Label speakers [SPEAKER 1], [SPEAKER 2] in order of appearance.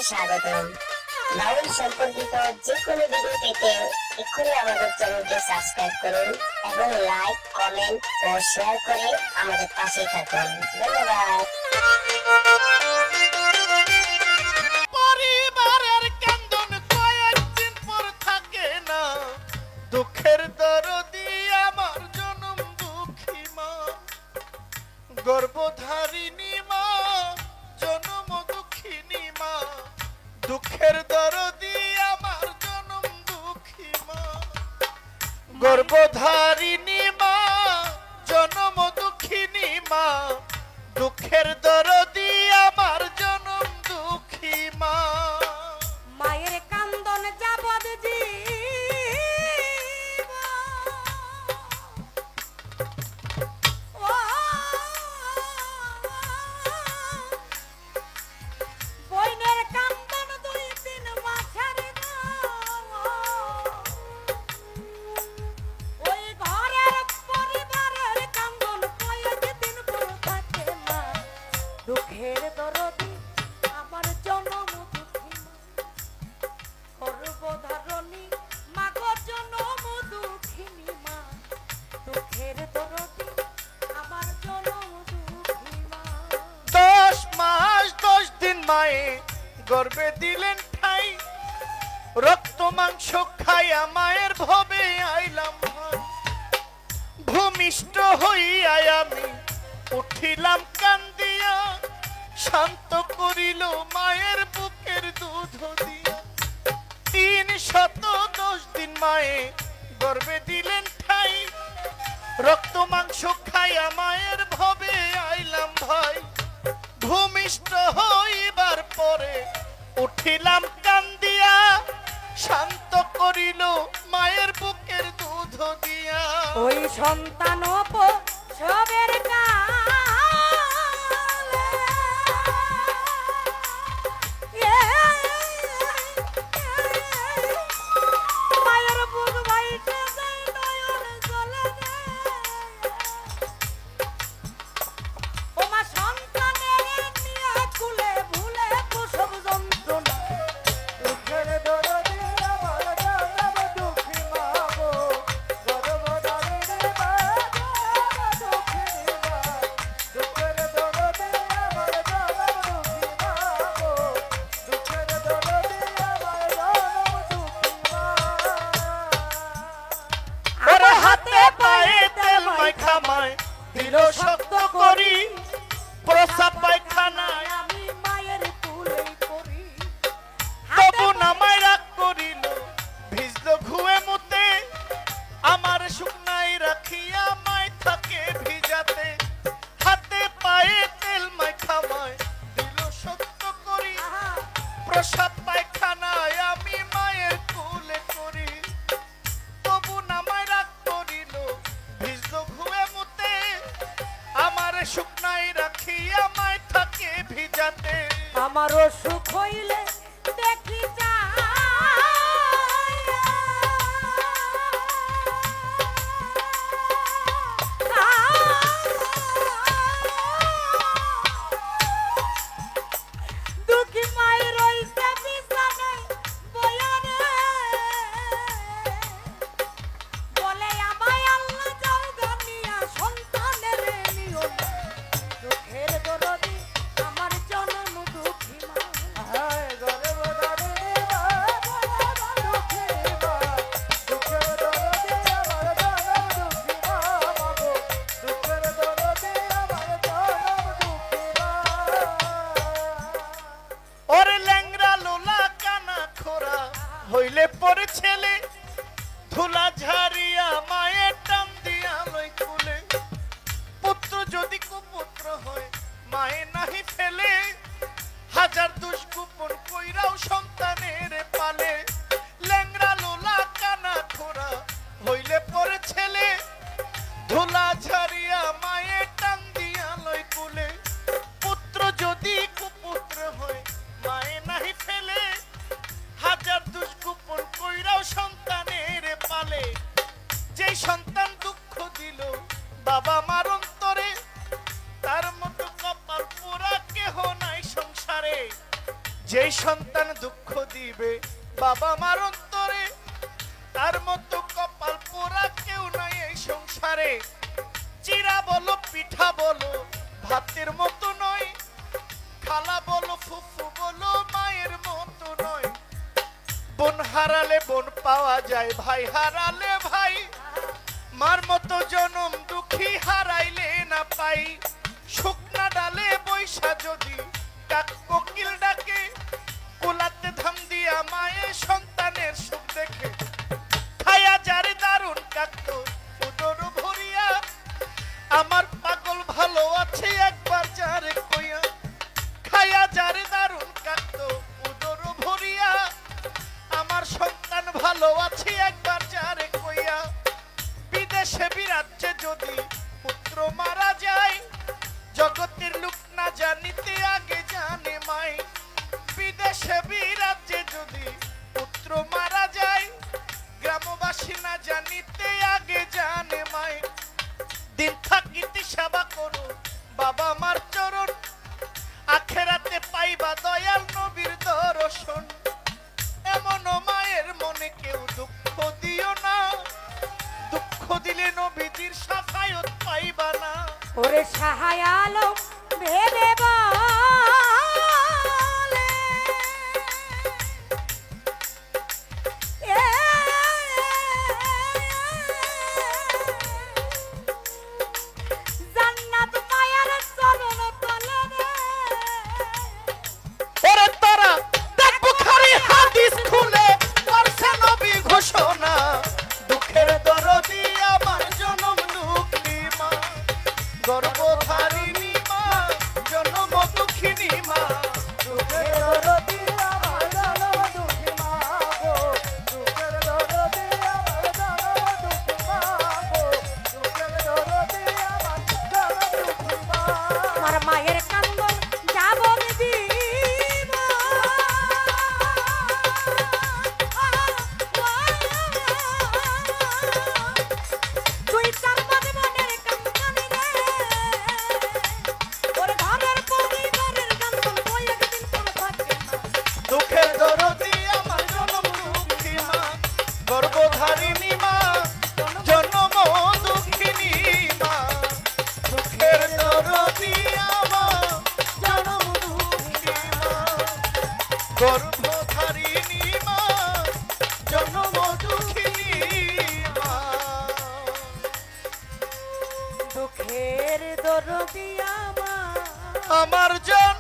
[SPEAKER 1] স্বাগতম। বাউল সম্পর্কিত যে কোনো ভিডিও পেতে এক্ষুনি আমাদের চ্যানেলটি সাবস্ক্রাইব করুন এবং লাইক, কমেন্ট ও শেয়ার করে আমাদের পাশেই থাকুন। ধন্যবাদ।
[SPEAKER 2] পরিবারের কান্দন কয়েকদিন পর থাকে না, দুঃখের দরদি আমার জনম দুঃখী মা, গর্ভধারিণী মা, জনম দুঃখিনী মা, দুঃখের দরদি আমার জনম দুঃখী মা, গর্ভধারিণী মা, জনম দুঃখিনী মা, দুঃখের দরদি আমার জনম দুঃখী মা।
[SPEAKER 3] মায়ের কান্দন যাবদ বইনের কান্দন 2-3 মাসের ওই ঘরের পরিবারের কান্দন কয়েকদিন পর থাকে মা, দুঃখের দরদি আমার জনম দুঃখী মা, গর্ভধারিণী মা গো জনম দুঃখিনী মা, দুঃখের দরদি আমার জনম দুঃখী মা।
[SPEAKER 2] 10 মাস 10 দিন মায়ে গর্ভে দিলেন ঠাই, রক্ত মাংস খাইয়া মায়ের ভবে আইলাম ভাই, ভূমিষ্ঠ হইয়া আমি উঠিলাম কান্দিয়া, শান্ত করিল মায়ের বুকের দুধ দিয়া। 310 দিন মায়ে গর্ভে দিলেন ঠাই, রক্ত মাংস খাইয়া মায়ের ভবে আইলাম ভাই, ভূমিষ্ঠ হইবার পরে উঠিলাম কান্দিয়া, শান্ত করিল মায়ের বুকের দুধ দিয়া।
[SPEAKER 3] ওই সন্তান সবের মায়ের বুক ভাইতে যায় নয়ন জলে রে। ও মা সন্তানের নিয়ে কুলে ভুলে প্রসব যন্ত্রণা, দুঃখের দরদি আমার জনম দুঃখী মা গো, গর্ভধারিণী মা, জনম দুঃখিনী মা, দুঃখের দরদি আমার জনম দুঃখী মা গো, দুঃখের দরদি আমার জনম দুঃখী মা।
[SPEAKER 2] ওরে হাতে পায়ে তেল মাখা মায় দিল শক্ত করি, প্রসাব পায়খানায়
[SPEAKER 3] আমি মায়ের কুলেই করি,
[SPEAKER 2] তবু নামায় রাগ করিল, ভিজল ঘুয়ে মুতে, আমার শুকনাই রাখিয়া মায় থাকে ভিজাতে। হাতে পায়ে তেল মাখা মায় দিল শক্ত করি, প্রসাব পায়খানায় আমি মায়ের কুলে করি, তবু নামায় রাগ করিল, ভিজল ঘুয়ে মুতে, আমার শুকনাই রাখিয়া মায় থাকে ভিজাতে।
[SPEAKER 3] আমারও সুখ হইলে দেখি দুঃখী মায়ের রইছে বিছানায় বইয়া রে, বলে আমায় আল্লাহ যাও গানিয়া সন্তানের নিও না, দুঃখের দরদি আমার জনম দুঃখী মা,
[SPEAKER 2] হায় গর্ভধারিণী মা,
[SPEAKER 3] দুঃখী মা,
[SPEAKER 2] দুঃখের দরদি আমার জনম দুঃখী মা গো, দুঃখের দরদি আমার জনম দুঃখী মা। ওরে ল্যাংড়া লোলা কানা খোরা হইলে পরে ছেলে, ধুলা ঝাড়িয়া মায়ের টান দিয়া লই কুলে, পুত্র যদি কুপুত্র হয় মায়ে নাহি ফেলে, হাজার দুষ্কুপন কইরাও সন্তানের পালে। ল্যাংড়া লোলা কানা খোরা হইলে পরে ছেলে, ধুলা ঝাড়িয়া মায়ের টান দিয়া লই কুলে, পুত্র যদি কুপুত্র হয় মায়ে নাহি ফেলে, হাজার দুষ্কুপন কইরাও সন্তানের পালে। যেই সন্তান দুঃখ দিল বাবা মার অন্তরে, তার মতো কপাল পোড়া কেহ নাই সংসারে। যেই সন্তান বাবা মার অন্তরে তার মতো কপাল পোড়া কেউ নাই এই সংসারে। চিরা বলো পিঠা বলো ভাতের মতো নয়, খালা বলো ফুফু বলো মায়ের মতো নয়। বোন হারালে বোন পাওয়া যায়, ভাই হারালে ভাই। মার মতো জনম দুঃখী হারাইলে না পাই। শুকনা ডালে বৈশা যদি ডাক কোকিল ডাকে, কোলাতে ধাম দিয়া মায়ের সন্তানের সুখ দেখে। খায়া যারে দারুণ কাকতো উদর ভরিয়া, আমার পাগল ভালো আছে একবার যারে কইয়া। খায়া যারে দারুণ কাকতো উদর ভরিয়া, আমার সন্তান ভালো আছে একবার যারে কইয়া। বিদেশে বিরাজ্যে যদি পুত্র মারা যায়, জগতের লোক না জানিতে আগে জানে মাই। বিদেশে বিরাজ্যে যদি পুত্র মারা যায়, গ্রামবাসী না জানিতে আগে জানে মাই। দিন থাকিতে সেবা করো বাবা মার চরণ, আখেরাতে পাইবা দয়াল নবীর দর্শন। এমন মায়ের মনে কেউ দুঃখ দিও না, দুঃখ দিলে নবীজির শাফায়াত পাইবা না।
[SPEAKER 3] ওরে সাহায় আলম ভেবে বলে, জান্নাত মায়ার চরণ তলে রে।
[SPEAKER 2] ওরে তারা দেখ বুখারী হাদিস খুলে করছে নবী ঘোষণা, দুঃখের দরদি আমার জনম দুঃখী মা। গর্ভধারিণী মা জনম দুঃখিনী মা।
[SPEAKER 3] দুঃখের দরদি আমার জনম দুঃখী মা গো, দুঃখের দরদি আমার জনম দুঃখী মা গো, দুঃখের দরদি আমার জনম দুঃখী মা। আমার মায়ের কান্দন যাবন দিব, তুই চার বাজে মনের কান্দন রে। ওরে ঘরের পরিবারের কান্দন কই একদিন তোর থাকে না।
[SPEAKER 2] দুঃখের দরদি আমার জনম দুঃখী মা। গর্ভধারিণী মা জনম দুঃখিনী মা। দুঃখের দরদি আমার জনম দুঃখী মা। গর্ভধারিণী মা জনম দুঃখিনী মা।
[SPEAKER 3] দুঃখের দরদি আমার
[SPEAKER 2] আমার জন